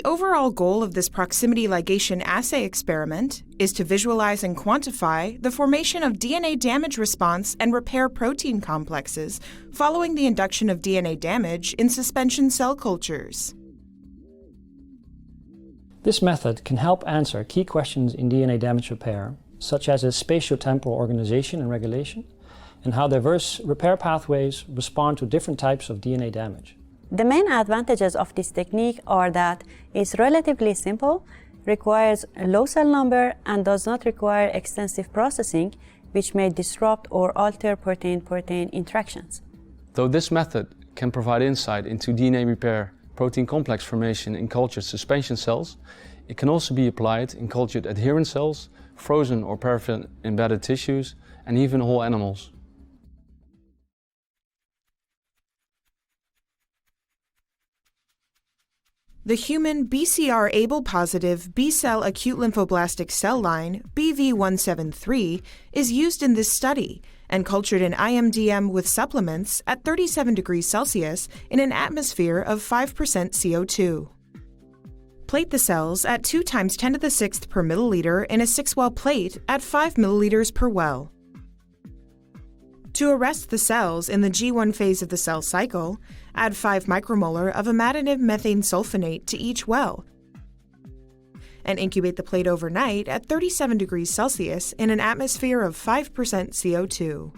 The overall goal of this proximity ligation assay experiment is to visualize and quantify the formation of DNA damage response and repair protein complexes following the induction of DNA damage in suspension cell cultures. This method can help answer key questions in DNA damage repair, such as its spatiotemporal organization and regulation, and how diverse repair pathways respond to different types of DNA damage. The main advantages of this technique are that it's relatively simple, requires a low cell number, and does not require extensive processing, which may disrupt or alter protein-protein interactions. Though this method can provide insight into DNA repair protein complex formation in cultured suspension cells, it can also be applied in cultured adherent cells, frozen or paraffin embedded tissues, and even whole animals. The human BCR-ABL-positive B-cell acute lymphoblastic cell line, BV173, is used in this study and cultured in IMDM with supplements at 37 degrees Celsius in an atmosphere of 5% CO2. Plate the cells at 2 × 10⁶ per milliliter in a 6-well plate at 5 milliliters per well. To arrest the cells in the G1 phase of the cell cycle, add 5 micromolar of imatinib methane sulfonate to each well and incubate the plate overnight at 37 degrees Celsius in an atmosphere of 5% CO2.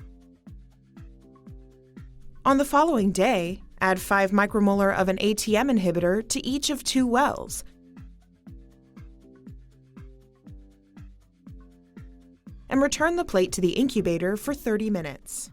On the following day, add 5 micromolar of an ATM inhibitor to each of 2 wells and return the plate to the incubator for 30 minutes.